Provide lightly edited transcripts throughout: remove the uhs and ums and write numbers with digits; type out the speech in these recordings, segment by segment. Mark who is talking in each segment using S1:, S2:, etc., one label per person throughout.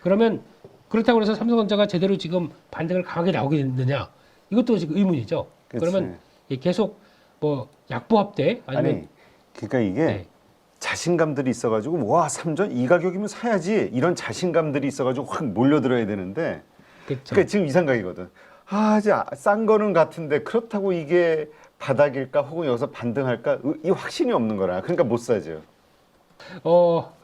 S1: 그러면 그렇다고 해서 삼성전자가 제대로 지금 반등을 강하게 나오겠느냐? 이것도 지금 의문이죠.
S2: 그치.
S1: 그러면 계속 뭐 약보합대 아니면
S2: 아니, 그러니까 이게
S1: 네.
S2: 자신감들이 있어가지고 와 삼전 이 가격이면 사야지 이런 자신감들이 있어가지고 확 몰려들어야 되는데
S1: 그렇죠.
S2: 그러니까 지금 이 생각이거든. 아, 싼 거는 같은데 그렇다고 이게 바닥일까 혹은 여기서 반등할까 이 확신이 없는 거라. 그러니까 못 사죠.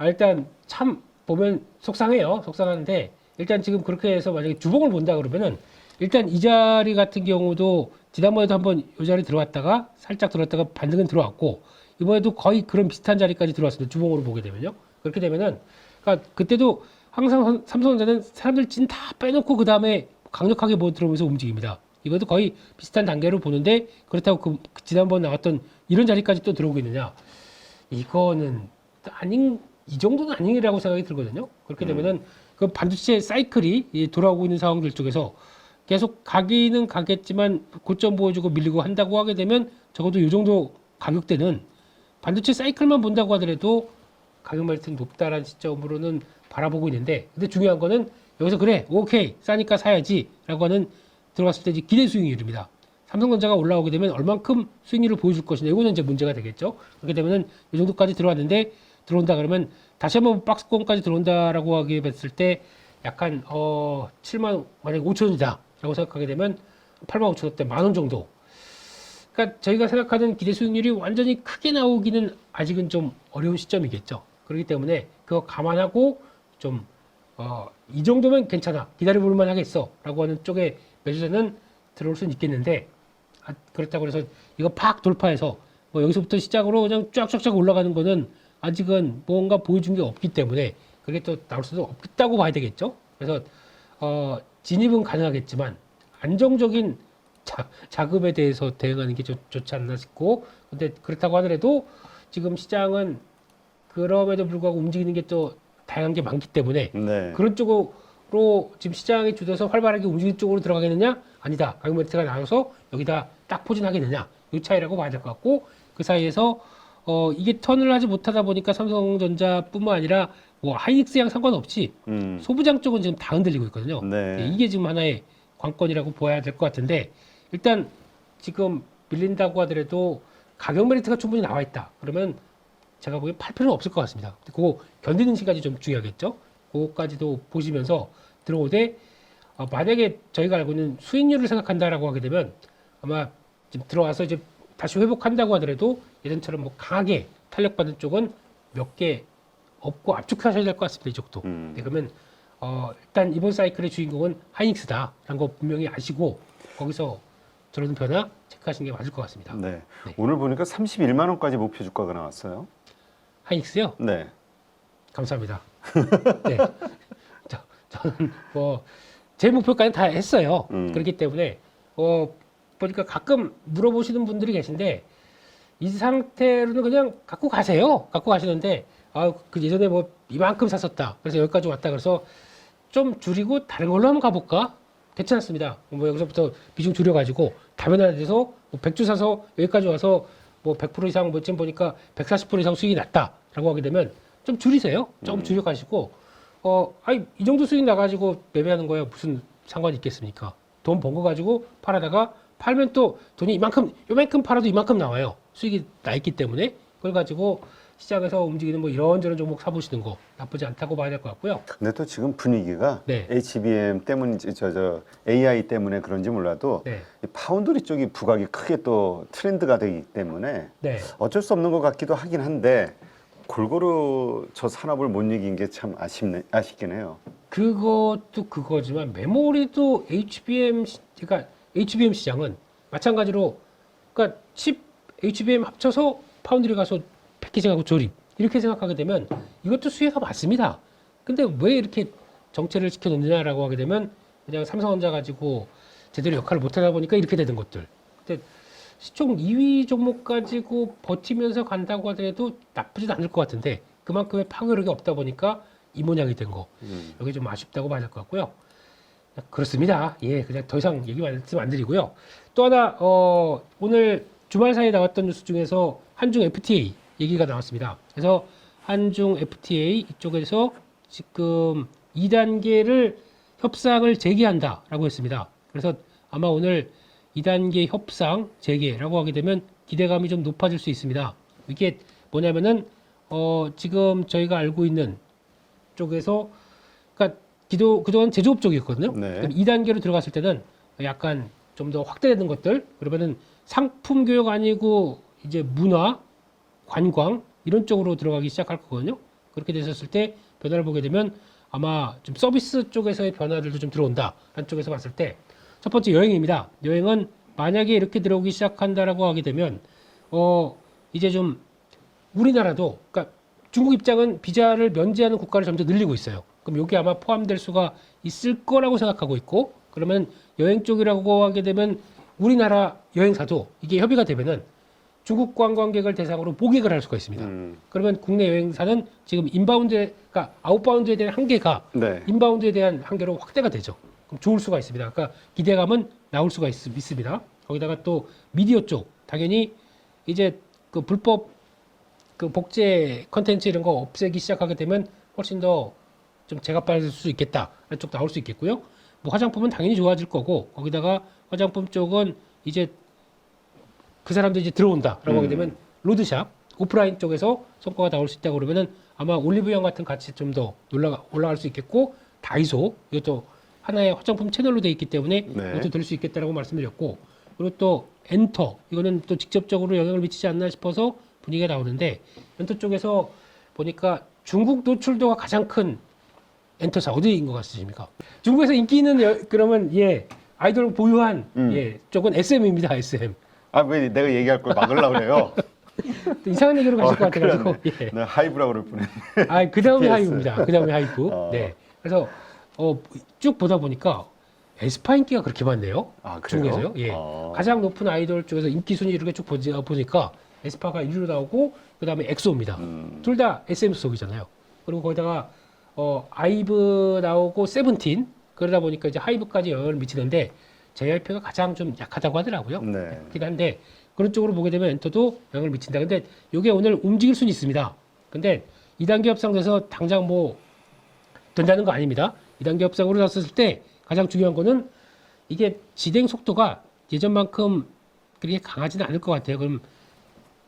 S1: 일단 참 보면 속상해요. 속상한데 일단 지금 그렇게 해서 만약에 주봉을 본다 그러면은 일단 이 자리 같은 경우도 지난번에도 한번 이 자리 들어왔다가 살짝 들어왔다가 반등은 들어왔고 이번에도 거의 그런 비슷한 자리까지 들어왔습니다. 주봉으로 보게 되면요. 그렇게 되면은 그러니까 그때도 항상 삼성전자는 사람들 진 다 빼놓고 그 다음에 강력하게 뭐 들어오면서 움직입니다. 이번에도 거의 비슷한 단계로 보는데 그렇다고 그 지난번 나왔던 이런 자리까지 또 들어오고 있느냐? 이거는 아닌 이 정도는 아니라고 생각이 들거든요. 그렇게 되면은 그 반도체 사이클이 돌아오고 있는 상황들 쪽에서 계속 가기는 가겠지만 고점 보여주고 밀리고 한다고 하게 되면 적어도 이 정도 가격대는 반도체 사이클만 본다고 하더라도 가격 메리트는 높다라는 시점으로는 바라보고 있는데 근데 중요한 거는 여기서 그래 오케이 싸니까 사야지라고 하는 들어갔을 때 이제 기대 수익률입니다. 삼성전자가 올라오게 되면 얼만큼 수익률을 보여줄 것이냐 이거는 이제 문제가 되겠죠. 그렇게 되면은 이 정도까지 들어왔는데 들어온다 그러면 다시 한번 박스권까지 들어온다라고 하게 됐을 때 약간 7만 만약에 5천 원이다라고 생각하게 되면 8만 5천 원대 10,000원 정도. 그러니까 저희가 생각하는 기대 수익률이 완전히 크게 나오기는 아직은 좀 어려운 시점이겠죠. 그렇기 때문에 그거 감안하고 좀 이 정도면 괜찮아 기다려볼 만하겠어라고 하는 쪽에 매수자는 들어올 수는 있겠는데 그렇다고 해서 이거 팍 돌파해서 뭐 여기서부터 시작으로 그냥 쫙쫙쫙 올라가는 거는 아직은 뭔가 보여준 게 없기 때문에 그게 또 나올 수도 없다고 봐야 되겠죠. 그래서 진입은 가능하겠지만 안정적인 자금에 대해서 대응하는 게 좋지 않나 싶고 근데 그렇다고 하더라도 지금 시장은 그럼에도 불구하고 움직이는 게 또 다양한 게 많기 때문에
S2: 네.
S1: 그런 쪽으로 지금 시장이 주도해서 활발하게 움직이는 쪽으로 들어가겠느냐? 아니다. 가격 매트가 나와서 여기다 딱 포진하겠느냐? 이 차이라고 봐야 될 것 같고 그 사이에서 이게 턴을 하지 못하다 보니까 삼성전자뿐만 아니라 뭐 하이닉스랑 상관없이 소부장 쪽은 지금 다 흔들리고 있거든요.
S2: 네.
S1: 이게 지금 하나의 관건이라고 보아야 될 것 같은데 일단 지금 밀린다고 하더라도 가격 메리트가 충분히 나와 있다. 그러면 제가 보기엔 팔 필요는 없을 것 같습니다. 그거 견디는 시간이 좀 중요하겠죠. 그거까지도 보시면서 들어오되 만약에 저희가 알고 있는 수익률을 생각한다라고 하게 되면 아마 지금 들어와서 이제 다시 회복한다고 하더라도 예전처럼 뭐 강하게 탄력받는 쪽은 몇 개 없고 압축하셔야 될 것 같습니다. 이쪽도. 네, 그러면 일단 이번 사이클의 주인공은 하이닉스다라는 거 분명히 아시고 거기서 들어오는 변화 체크하시는 게 맞을 것 같습니다.
S2: 네.
S1: 네.
S2: 오늘 보니까 31만 원까지 목표 주가가 나왔어요.
S1: 하이닉스요?
S2: 네.
S1: 감사합니다. 네. 저는 뭐 제 목표까지 다 했어요. 그렇기 때문에 보니까 가끔 물어보시는 분들이 계신데 이 상태로는 그냥 갖고 가세요. 갖고 가시는데 그 예전에 뭐 이만큼 샀었다. 그래서 여기까지 왔다. 그래서 좀 줄이고 다른 걸로 한번 가볼까? 괜찮습니다. 뭐 여기서부터 비중 줄여가지고 다변화돼서 뭐 100주 사서 여기까지 와서 뭐 100% 이상 뭐 지금 보니까 140% 이상 수익이 났다라고 하게 되면 좀 줄이세요. 조금 줄여가지고 이 정도 수익 나가지고 매매하는 거야 무슨 상관이 있겠습니까? 돈 번 거 가지고 팔아다가 팔면 또 돈이 요만큼 팔아도 이만큼 나와요. 수익이 나 있기 때문에 그걸 가지고 시장에서 움직이는 뭐 이런저런 종목 사보시는 거 나쁘지 않다고 봐야 될 것 같고요.
S2: 근데 또 지금 분위기가
S1: 네.
S2: HBM 때문인지 AI 때문에 그런지 몰라도
S1: 네.
S2: 이 파운드리 쪽이 부각이 크게 또 트렌드가 되기 때문에
S1: 네.
S2: 어쩔 수 없는 것 같기도 하긴 한데 골고루 저 산업을 못 이긴 게 참 아쉽긴 해요.
S1: 그것도 그거지만 메모리도 그러니까 HBM 시장은 마찬가지로 그러니까 칩 HBM 합쳐서 파운드리 가서 패키징하고 조립 이렇게 생각하게 되면 이것도 수혜가 맞습니다. 근데 왜 이렇게 정체를 시켜놓느냐라고 하게 되면 그냥 삼성전자 가지고 제대로 역할을 못하다 보니까 이렇게 되는 것들. 근데 시총 2위 종목 가지고 버티면서 간다고 하더라도 나쁘진 않을 것 같은데 그만큼의 파괴력이 없다 보니까 이 모양이 된 거. 여기 좀 아쉽다고 봐야 될 것 같고요. 그렇습니다. 예, 그냥 더 이상 얘기 말씀 안 드리고요. 또 하나 오늘 주말 사이에 나왔던 뉴스 중에서 한중 FTA 얘기가 나왔습니다. 그래서 한중 FTA 이쪽에서 지금 2단계를 협상을 재개한다라고 했습니다. 그래서 아마 오늘 2단계 협상 재개라고 하게 되면 기대감이 좀 높아질 수 있습니다. 이게 뭐냐면은 지금 저희가 알고 있는 쪽에서 그러니까 그동안 제조업 쪽이었거든요.
S2: 네.
S1: 그럼 2단계로 들어갔을 때는 약간 좀 더 확대되는 것들 그러면은 상품 교육 아니고 이제 문화, 관광 이런 쪽으로 들어가기 시작할 거거든요. 그렇게 됐었을 때 변화를 보게 되면 아마 좀 서비스 쪽에서의 변화들도 좀 들어온다. 라는 쪽에서 봤을 때 첫 번째 여행입니다. 여행은 만약에 이렇게 들어오기 시작한다라고 하게 되면 이제 좀 우리나라도 그러니까 중국 입장은 비자를 면제하는 국가를 점점 늘리고 있어요. 그럼 여기 아마 포함될 수가 있을 거라고 생각하고 있고 그러면 여행 쪽이라고 하게 되면 우리나라 여행사도 이게 협의가 되면은 중국 관광객을 대상으로 모객을 할 수가 있습니다. 그러면 국내 여행사는 지금 그러니까 아웃바운드에 대한 한계가
S2: 네.
S1: 인바운드에 대한 한계로 확대가 되죠. 그럼 좋을 수가 있습니다. 그러니까 기대감은 나올 수가 있습니다. 거기다가 또 미디어 쪽 당연히 이제 그 불법 그 복제 컨텐츠 이런 거 없애기 시작하게 되면 훨씬 더 좀 제값받을 수 있겠다. 라는 쪽 나올 수 있겠고요. 뭐 화장품은 당연히 좋아질 거고 거기다가 화장품 쪽은 이제 그 사람들이 이제 들어온다라고 하게 되면 로드샵 오프라인 쪽에서 성과가 나올 수 있다고 그러면은 아마 올리브영 같은 가치 좀 더 올라갈 수 있겠고 다이소 이것도 하나의 화장품 채널로 돼 있기 때문에
S2: 네.
S1: 이것도 될 수 있겠다라고 말씀드렸고 그리고 또 엔터 이거는 또 직접적으로 영향을 미치지 않나 싶어서 분위기가 나오는데 엔터 쪽에서 보니까 중국 노출도가 가장 큰 엔터사 어디인 것 같으십니까? 중국에서 인기 있는 그러면 아이돌 보유한 쪽은 SM입니다. SM.
S2: 아, 왜 내가 얘기할 걸 막으려고 그래요?
S1: 또 이상한 얘기로 가실 것 같아가지고.
S2: 내가 하이브라고 그럴 뻔했네.
S1: 그 다음에
S2: BTS.
S1: 하이브입니다. 그 다음에 하이브. 네. 그래서 쭉 보다 보니까 에스파 인기가 그렇게 많네요.
S2: 아, 그래요?
S1: 중국에서요. 예. 가장 높은 아이돌 쪽에서 인기 순위 이렇게 쭉 보니까 에스파가 1위로 나오고 그 다음에 엑소입니다. 둘 다 SM 소속이잖아요. 그리고 거기다가 아이브 나오고 세븐틴 그러다 보니까 이제 하이브까지 영향을 미치는데 JYP가 가장 좀 약하다고 하더라고요.
S2: 네.
S1: 그렇긴 한데 그런 쪽으로 보게 되면 엔터도 영향을 미친다. 근데 이게 오늘 움직일 수는 있습니다. 근데 2단계 협상돼서 당장 뭐 된다는 거 아닙니다. 2단계 협상으로 나섰을 때 가장 중요한 거는 이게 진행 속도가 예전만큼 그렇게 강하지는 않을 것 같아요. 그럼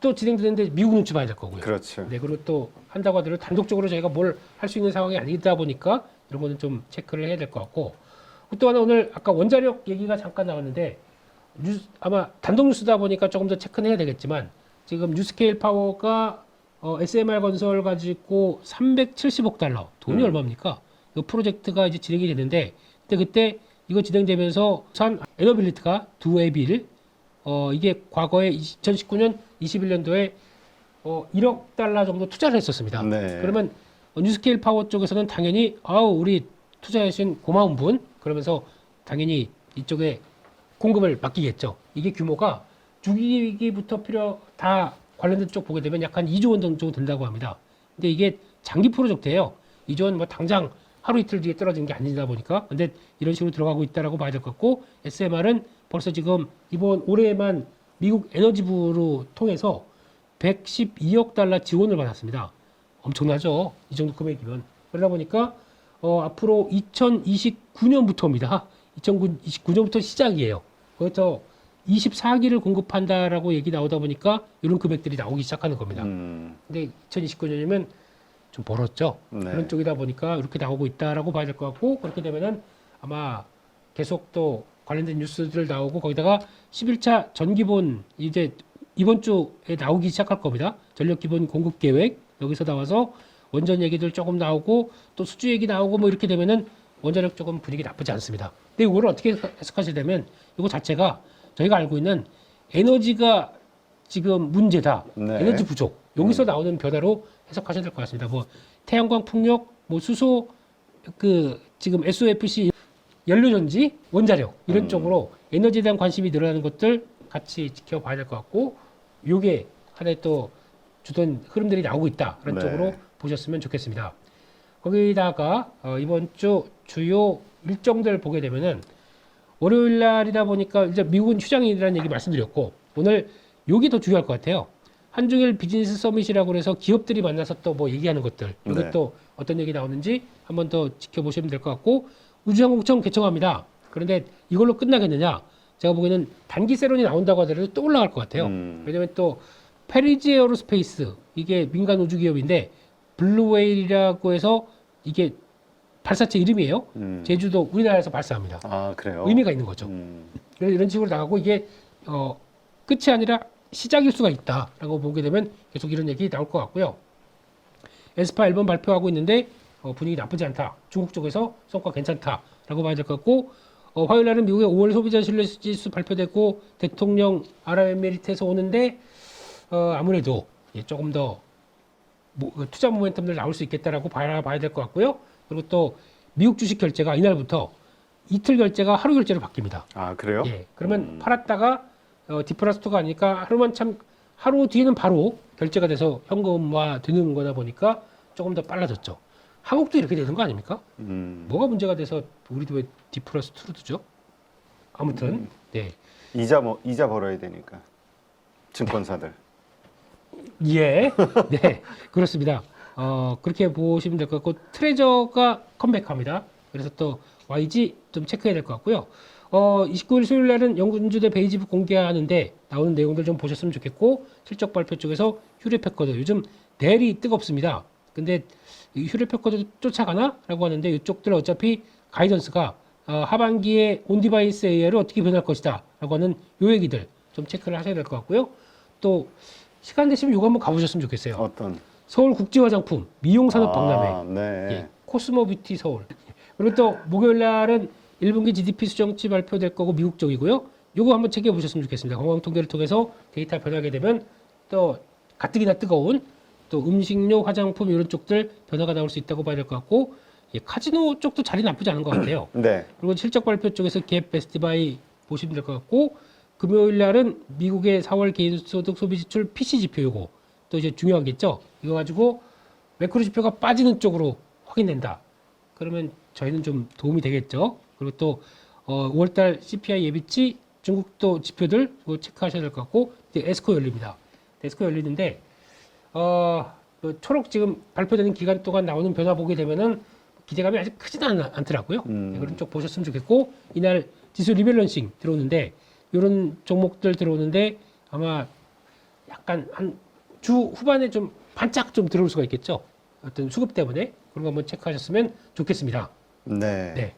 S1: 또 진행되는데 미국 눈치 봐야 될 거고요.
S2: 그렇죠.
S1: 네, 그리고 또 한다고 하더라도 단독적으로 저희가 뭘 할 수 있는 상황이 아니다 보니까 이런 거는 좀 체크를 해야 될 것 같고 또 하나 오늘 아까 원자력 얘기가 잠깐 나왔는데 아마 단독 뉴스다 보니까 조금 더 체크는 해야 되겠지만 지금 뉴스케일 파워가 SMR 건설 가지고 370억 달러 돈이 얼마입니까? 이 프로젝트가 이제 진행이 되는데 그때 이거 진행되면서 산 에너빌리티가 두 앱일 이게 과거에 2019년 21년도에 1억 달러 정도 투자를 했었습니다.
S2: 네.
S1: 그러면 뉴스케일 파워 쪽에서는 당연히 우리 투자해주신 고마운 분 그러면서 당연히 이쪽에 공급을 맡기겠죠. 이게 규모가 주기기부터 다 관련된 쪽 보게 되면 약 한 2조 원 정도 된다고 합니다. 근데 이게 장기 프로젝트예요. 2조 원 뭐 당장 하루 이틀 뒤에 떨어지는 게 아니다 보니까 근데 이런 식으로 들어가고 있다라고 봐야 될 것 같고 SMR은 벌써 지금 이번 올해만 미국 에너지부로 통해서 112억 달러 지원을 받았습니다. 엄청나죠? 이 정도 금액이면. 그러다 보니까 앞으로 2029년부터입니다. 2029년부터 시작이에요. 거기서 24기를 공급한다라고 얘기 나오다 보니까 이런 금액들이 나오기 시작하는 겁니다. 근데 2029년이면 좀 멀었죠.
S2: 네.
S1: 그런 쪽이다 보니까 이렇게 나오고 있다라고 봐야 될 것 같고 그렇게 되면은 아마 계속 또 관련된 뉴스들 나오고 거기다가 11차 전기본 이제 이번 주에 나오기 시작할 겁니다. 전력 기본 공급 계획 여기서 나와서 원전 얘기들 조금 나오고 또 수주 얘기 나오고 뭐 이렇게 되면은 원자력 조금 분위기 나쁘지 않습니다. 근데 이거를 어떻게 해석하시려면 이거 자체가 저희가 알고 있는 에너지가 지금 문제다.
S2: 네.
S1: 에너지 부족. 여기서 나오는 변화로 해석하셔야 될 것 같습니다. 뭐 태양광 풍력, 뭐 수소 지금 SOFC 연료전지, 원자력 이런 쪽으로 에너지에 대한 관심이 늘어나는 것들 같이 지켜봐야 될 것 같고 요게 하나의 또 주던 흐름들이 나오고 있다. 그런
S2: 네.
S1: 쪽으로 보셨으면 좋겠습니다. 거기다가 이번 주 주요 일정들 보게 되면은 월요일 날이다 보니까 이제 미국은 휴장일이라는 얘기 말씀드렸고 오늘 요게 더 중요할 것 같아요. 한중일 비즈니스 서밋이라고 해서 기업들이 만나서 또 뭐 얘기하는 것들. 그리고
S2: 네.
S1: 또 어떤 얘기 나오는지 한 번 더 지켜보시면 될 것 같고 우주항공청 개청합니다. 그런데 이걸로 끝나겠느냐? 제가 보기에는 단기 세론이 나온다고 하더라도 또 올라갈 것 같아요. 왜냐면 또 페리지 에어로스페이스 이게 민간 우주 기업인데 블루웨일이라고 해서 이게 발사체 이름이에요. 제주도 우리나라에서 발사합니다.
S2: 아, 그래요?
S1: 의미가 있는 거죠. 그래서 이런 식으로 나가고 이게 끝이 아니라 시작일 수가 있다라고 보게 되면 계속 이런 얘기 나올 것 같고요. 에스파 앨범 발표하고 있는데 분위기 나쁘지 않다. 중국 쪽에서 성과 괜찮다라고 봐야 될 것 같고 화요일 날은 미국의 5월 소비자 신뢰지수 발표됐고 대통령 아랍에미리트에서 오는데 아무래도 조금 더 투자 모멘텀들 나올 수 있겠다라고 봐야 될 것 같고요. 그리고 또 미국 주식 결제가 이날부터 이틀 결제가 하루 결제로 바뀝니다.
S2: 아, 그래요?
S1: 예, 그러면 팔았다가 디플러스트가 아니니까 하루 뒤에는 바로 결제가 돼서 현금화 되는 거다 보니까 조금 더 빨라졌죠. 한국도 이렇게 되는 거 아닙니까? 뭐가 문제가 돼서 우리도 왜 디플러스2로 두죠? 아무튼 네.
S2: 이자 벌어야 되니까. 증권사들.
S1: 예, 네, 그렇습니다. 그렇게 보시면 될 것 같고 트레저가 컴백합니다. 그래서 또 YG 좀 체크해야 될 것 같고요. 29일 수요일 날은 연준대 베이지부 공개하는데 나오는 내용들 좀 보셨으면 좋겠고 실적 발표 쪽에서 휴레패커드 요즘 델이 뜨겁습니다. 근데 이 휴레패커드 쫓아가나? 라고 하는데 이쪽들 어차피 가이던스가 하반기에 온디바이스 AI를 어떻게 변할 것이다 라고 하는 요 얘기들 좀 체크를 하셔야 될 것 같고요. 또 시간 되시면 이거 한번 가보셨으면 좋겠어요.
S2: 어떤?
S1: 서울국제화장품 미용산업 박람회
S2: 네.
S1: 예, 코스모뷰티 서울. 그리고 또 목요일 날은 1분기 GDP 수정치 발표될 거고 미국 쪽이고요. 요거 한번 체크해 보셨으면 좋겠습니다. 건강 통계를 통해서 데이터 변하게 되면 또 가뜩이나 뜨거운 또 음식료, 화장품 이런 쪽들 변화가 나올 수 있다고 봐야 될 것 같고 예, 카지노 쪽도 자리 나쁘지 않은 것 같아요.
S2: 네.
S1: 그리고 실적 발표 쪽에서 갭 베스트바이 보시면 될 것 같고 금요일 날은 미국의 4월 개인소득 소비 지출 PC 지표 요거 또 이제 중요하겠죠. 이거 가지고 매크로 지표가 빠지는 쪽으로 확인된다. 그러면 저희는 좀 도움이 되겠죠. 그리고 또 5월달 CPI 예비치 중국도 지표들 이거 체크하셔야 될 것 같고 이제 에스코 열립니다. 에스코 열리는데 초록 지금 발표되는 기간 동안 나오는 변화 보게 되면은 기대감이 아직 크지는 않더라고요. 네, 그런 쪽 보셨으면 좋겠고 이날 지수 리밸런싱 들어오는데 이런 종목들 들어오는데 아마 약간 한 주 후반에 좀 반짝 좀 들어올 수가 있겠죠. 어떤 수급 때문에 그런 거 한번 체크하셨으면 좋겠습니다.
S2: 네.
S1: 네.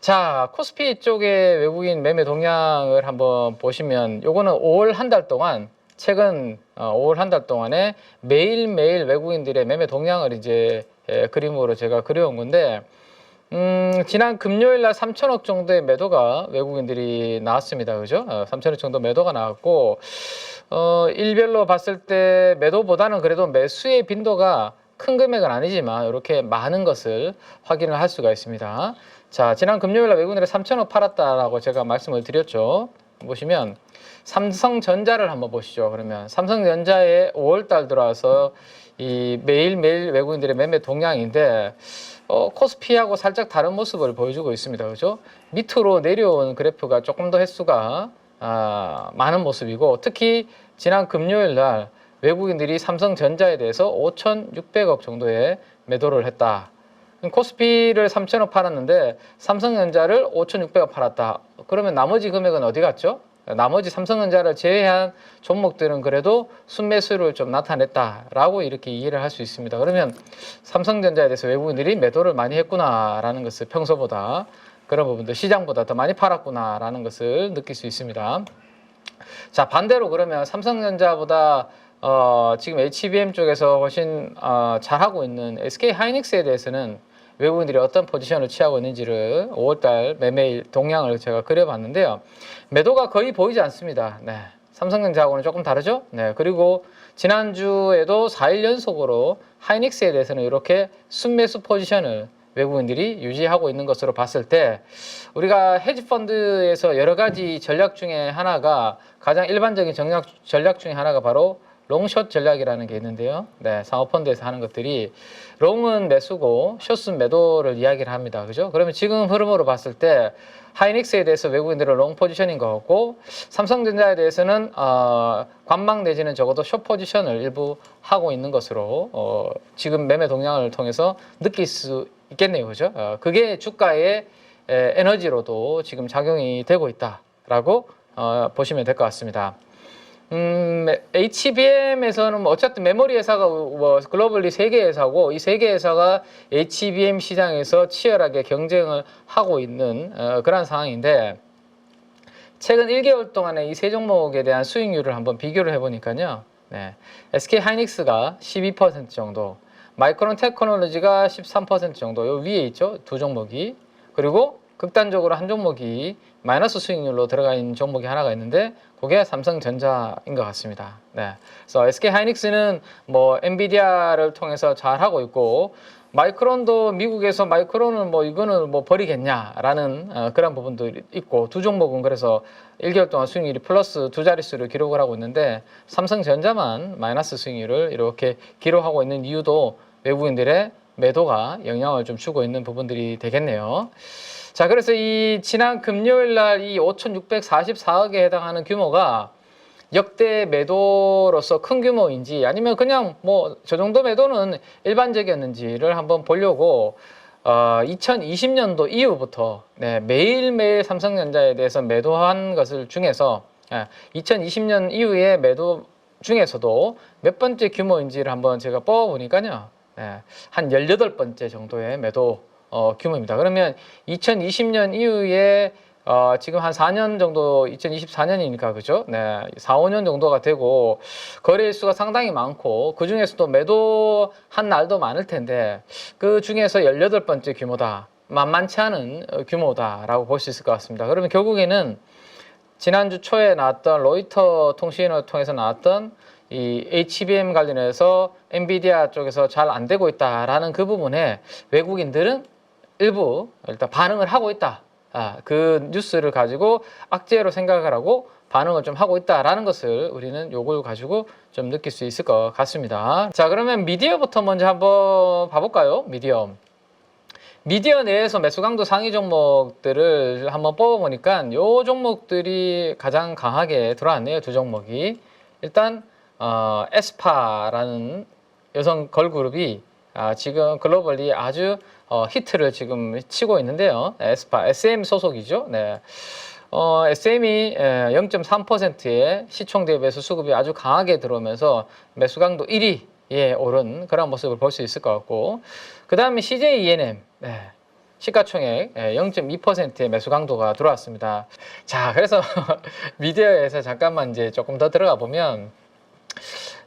S3: 자, 코스피 쪽의 외국인 매매 동향을 한번 보시면 요거는 5월 한 달 동안 최근 5월 한 달 동안에 매일매일 외국인들의 매매 동향을 이제 그림으로 제가 그려온 건데 지난 금요일 날 3천억 정도의 매도가 외국인들이 나왔습니다. 그죠? 3천억 정도 매도가 나왔고 일별로 봤을 때 매도보다는 그래도 매수의 빈도가 큰 금액은 아니지만 이렇게 많은 것을 확인을 할 수가 있습니다. 자, 지난 금요일 날 외국인들이 3천억 팔았다라고 제가 말씀을 드렸죠. 보시면 삼성전자를 한번 보시죠. 그러면 삼성전자에 5월달 들어와서 이 매일매일 외국인들의 매매 동향인데 코스피하고 살짝 다른 모습을 보여주고 있습니다. 그죠? 밑으로 내려온 그래프가 조금 더 횟수가 많은 모습이고 특히 지난 금요일 날 외국인들이 삼성전자에 대해서 5,600억 정도의 매도를 했다. 코스피를 3,000억 팔았는데 삼성전자를 5,600억 팔았다. 그러면 나머지 금액은 어디 갔죠? 나머지 삼성전자를 제외한 종목들은 그래도 순매수를 좀 나타냈다라고 이렇게 이해를 할 수 있습니다. 그러면 삼성전자에 대해서 외국인들이 매도를 많이 했구나라는 것을 평소보다 그런 부분도 시장보다 더 많이 팔았구나라는 것을 느낄 수 있습니다. 자, 반대로 그러면 삼성전자보다 지금 HBM 쪽에서 훨씬 잘하고 있는 SK 하이닉스에 대해서는 외국인들이 어떤 포지션을 취하고 있는지를 5월달 매매일 동향을 제가 그려봤는데요. 매도가 거의 보이지 않습니다. 네. 삼성전자하고는 조금 다르죠? 네. 그리고 지난주에도 4일 연속으로 하이닉스에 대해서는 이렇게 순매수 포지션을 외국인들이 유지하고 있는 것으로 봤을 때 우리가 헤지펀드에서 여러 가지 전략 중에 하나가 가장 일반적인 전략 중에 하나가 바로 롱숏 전략이라는 게 있는데요. 네, 사모펀드에서 하는 것들이 롱은 매수고 숏은 매도를 이야기를 합니다. 그죠? 그러면 지금 흐름으로 봤을 때 하이닉스에 대해서 외국인들은 롱 포지션인 것 같고 삼성전자에 대해서는 관망 내지는 적어도 숏 포지션을 일부 하고 있는 것으로 지금 매매 동향을 통해서 느낄 수 있겠네요. 그죠? 그게 주가의 에너지로도 지금 작용이 되고 있다라고 보시면 될 것 같습니다. HBM에서는 뭐 어쨌든 메모리 회사가 뭐 글로벌리 3개 회사고 이 3개 회사가 HBM 시장에서 치열하게 경쟁을 하고 있는 그런 상황인데 최근 1개월 동안에 이 세 종목에 대한 수익률을 한번 비교를 해보니까요. 네. SK 하이닉스가 12% 정도, 마이크론 테크놀로지가 13% 정도, 요 위에 있죠. 두 종목이. 그리고 극단적으로 한 종목이 마이너스 수익률로 들어가 있는 종목이 하나가 있는데 그게 삼성전자인 것 같습니다. 네. 그래서 SK 하이닉스는 뭐 엔비디아를 통해서 잘 하고 있고 마이크론도 미국에서 마이크론을 뭐 이거는 뭐 버리겠냐라는 그런 부분도 있고 두 종목은 그래서 1개월 동안 수익률이 플러스 두 자릿수를 기록을 하고 있는데 삼성전자만 마이너스 수익률을 이렇게 기록하고 있는 이유도 외국인들의 매도가 영향을 좀 주고 있는 부분들이 되겠네요. 자, 그래서 이 지난 금요일 날 이 5,644억에 해당하는 규모가 역대 매도로서 큰 규모인지 아니면 그냥 뭐 저 정도 매도는 일반적이었는지를 한번 보려고 2020년도 이후부터 네, 매일매일 삼성전자에 대해서 매도한 것을 중에서 2020년 이후의 매도 중에서도 몇 번째 규모인지를 한번 제가 뽑아보니까요. 네, 한 18번째 정도의 매도 규모입니다. 그러면 2020년 이후에 지금 한 4년 정도, 2024년이니까 그죠? 네, 4, 5년 정도가 되고 거래일수가 상당히 많고 그 중에서도 매도한 날도 많을 텐데 그 중에서 18번째 규모다. 만만치 않은 규모다라고 볼 수 있을 것 같습니다. 그러면 결국에는 지난주 초에 나왔던 로이터 통신을 통해서 나왔던 이 HBM 관련해서 엔비디아 쪽에서 잘 안 되고 있다라는 그 부분에 외국인들은 일부 일단 반응을 하고 있다. 그 뉴스를 가지고 악재로 생각을 하고 반응을 좀 하고 있다라는 것을 우리는 요걸 가지고 좀 느낄 수 있을 것 같습니다. 자, 그러면 미디어부터 먼저 한번 봐볼까요? 미디어 내에서 매수 강도 상위 종목들을 한번 뽑아보니까 요 종목들이 가장 강하게 들어왔네요. 두 종목이. 일단 에스파라는 여성 걸그룹이 지금 글로벌리 아주 히트를 지금 치고 있는데요. 에스파, SM 소속이죠. 네. SM이 0.3%의 시총 대비 매수 수급이 아주 강하게 들어오면서 매수 강도 1위에 오른 그런 모습을 볼 수 있을 것 같고, 그 다음에 CJ ENM, 네. 시가총액 0.2%의 매수 강도가 들어왔습니다. 자, 그래서 미디어에서 잠깐만 이제 조금 더 들어가 보면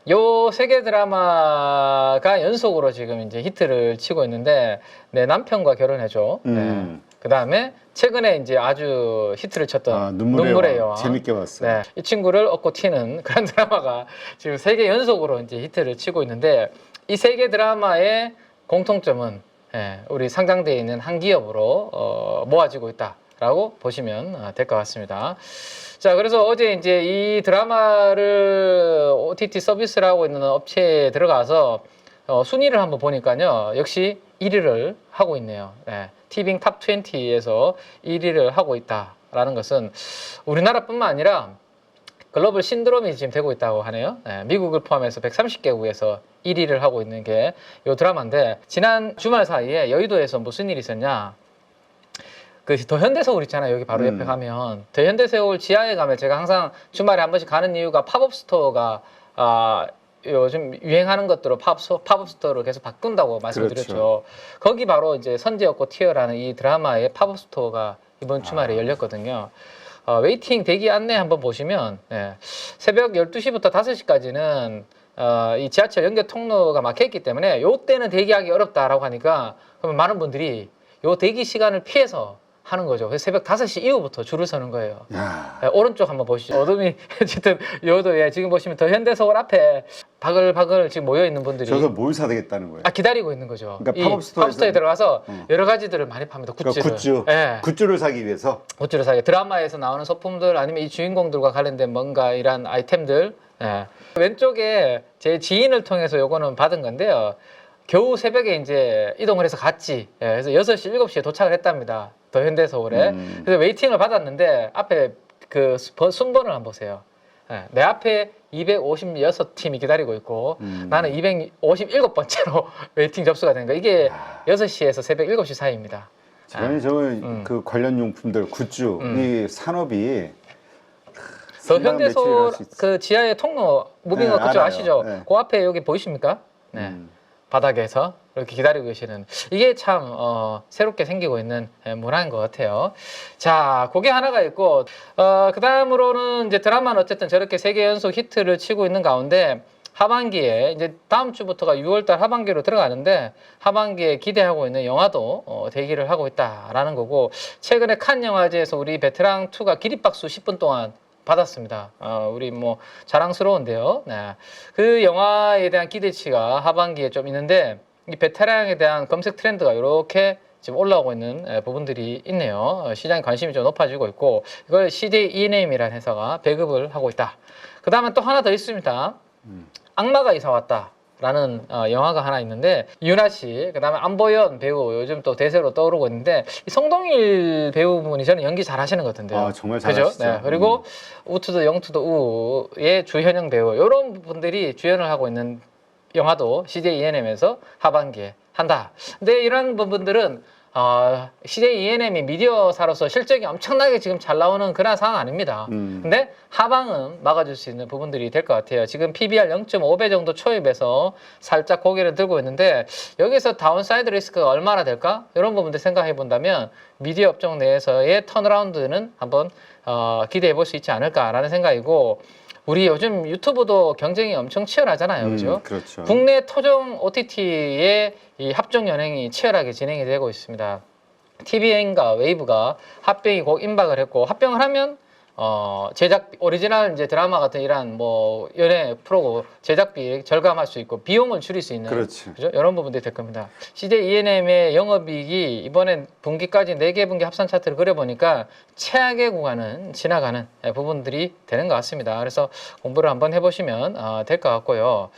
S3: 요 세 개 드라마가 연속으로 지금 이제 히트를 치고 있는데 내 남편과 결혼해줘. 네. 그 다음에 최근에 이제 아주 히트를 쳤던 눈물의 여왕.
S2: 재밌게 봤어요.
S3: 네. 이 친구를 얻고 튀는 그런 드라마가 지금 세 개 연속으로 이제 히트를 치고 있는데 이 세 개 드라마의 공통점은 우리 상장되어 있는 한 기업으로 모아지고 있다라고 보시면 될 것 같습니다. 자, 그래서 어제 이제 이 드라마를 OTT 서비스를 하고 있는 업체에 들어가서 순위를 한번 보니까요. 역시 1위를 하고 있네요. 티빙 탑 20에서 1위를 하고 있다라는 것은 우리나라뿐만 아니라 글로벌 신드롬이 지금 되고 있다고 하네요. 미국을 포함해서 130개국에서 1위를 하고 있는 게 이 드라마인데 지난 주말 사이에 여의도에서 무슨 일이 있었냐. 그 더현대서울 있잖아요. 여기 바로 옆에 가면 더현대서울 지하에 가면 제가 항상 주말에 한 번씩 가는 이유가 팝업 스토어가 요즘 유행하는 것들로 팝업 스토어를 계속 바꾼다고 말씀드렸죠. 그렇죠. 거기 바로 이제 선제였고 티어라는 이 드라마의 팝업 스토어가 이번 주말에 열렸거든요. 웨이팅 대기 안내 한번 보시면 새벽 12시부터 5시까지는 이 지하철 연결 통로가 막혀있기 때문에 요때는 대기하기 어렵다라고 하니까 그러면 많은 분들이 요 대기 시간을 피해서 하는 거죠. 그래서 새벽 5시 이후부터 줄을 서는 거예요. 오른쪽 한번 보시죠. 어둠이 어쨌든 요도에 지금 보시면 더 현대서울 앞에 바글바글 지금 모여 있는 분들이
S2: 저도 뭘 사야 되겠다는 거예요.
S3: 기다리고 있는 거죠.
S2: 그러니까
S3: 팝업스토어에 들어가서 여러 가지들을 많이 팝니다. 굿즈를.
S2: 굿즈를 사기 위해서.
S3: 굿즈를 사기. 드라마에서 나오는 소품들 아니면 이 주인공들과 관련된 뭔가 이런 아이템들 예. 왼쪽에 제 지인을 통해서 요거는 받은 건데요. 겨우 새벽에 이제 이동을 해서 갔지. 예, 그래서 6시, 7시에 도착을 했답니다. 더 현대서울에. 그래서 웨이팅을 받았는데 앞에 그 순번을 한번 보세요. 예, 내 앞에 256팀이 기다리고 있고 나는 257번째로 웨이팅 접수가 된 거야. 이게 6시에서 새벽 7시 사이입니다.
S2: 지금 그 관련 용품들 굿즈 이 산업이
S3: 더
S2: 상당한 매출이
S3: 현대서울
S2: 일어날 수 있어요.
S3: 그 지하의 통로 무빙업
S2: 네,
S3: 그쪽
S2: 알아요.
S3: 아시죠?
S2: 네.
S3: 그 앞에 여기 보이십니까? 네. 바닥에서 이렇게 기다리고 계시는 이게 참 새롭게 생기고 있는 문화인 것 같아요. 자, 그게 하나가 있고 그 다음으로는 이제 드라마는 어쨌든 저렇게 3개 연속 히트를 치고 있는 가운데 하반기에 이제 다음 주부터가 6월달 하반기로 들어가는데 하반기에 기대하고 있는 영화도 대기를 하고 있다라는 거고 최근에 칸 영화제에서 우리 베테랑 2가 기립박수 10분 동안 받았습니다. 우리 뭐 자랑스러운데요. 네. 그 영화에 대한 기대치가 하반기에 좀 있는데 이 베테랑에 대한 검색 트렌드가 이렇게 지금 올라오고 있는 부분들이 있네요. 시장의 관심이 좀 높아지고 있고 이걸 CJ E&M이라는 회사가 배급을 하고 있다. 그 다음에 또 하나 더 있습니다. 악마가 이사 왔다. 라는 영화가 하나 있는데 유나 씨, 그다음에 안보현 배우 요즘 또 대세로 떠오르고 있는데 이 송동일 배우분이 저는 연기 잘하시는 것 같은데요.
S2: 아, 정말
S3: 그죠?
S2: 잘하시죠.
S3: 네. 그리고 우투더 영투더 우의 주현영 배우 이런 분들이 주연을 하고 있는 영화도 CJ E&M에서 하반기에 한다. 근데 이런 부분들은 CJ E&M이 미디어사로서 실적이 엄청나게 지금 잘 나오는 그런 상황 아닙니다. 근데 하방은 막아줄 수 있는 부분들이 될 것 같아요. 지금 PBR 0.5배 정도 초입해서 살짝 고개를 들고 있는데 여기서 다운사이드 리스크가 얼마나 될까? 이런 부분들 생각해 본다면 미디어 업종 내에서의 턴어라운드는 한번 기대해 볼 수 있지 않을까라는 생각이고 우리 요즘 유튜브도 경쟁이 엄청 치열하잖아요. 그죠?
S2: 그렇죠.
S3: 국내 토종 OTT의 이 합종 연행이 치열하게 진행이 되고 있습니다. TVN과 웨이브가 합병이 곧 임박을 했고 합병을 하면 제작 오리지널 이제 드라마 같은 이런 뭐 연예 프로고 제작비 절감할 수 있고 비용을 줄일 수 있는
S2: 그렇지.
S3: 그죠? 이런 부분들이 될 겁니다. CJ E&M의 영업이익이 이번에 분기까지 4개 분기 합산 차트를 그려보니까 최악의 구간은 지나가는 부분들이 되는 것 같습니다. 그래서 공부를 한번 해보시면 될 것 같고요.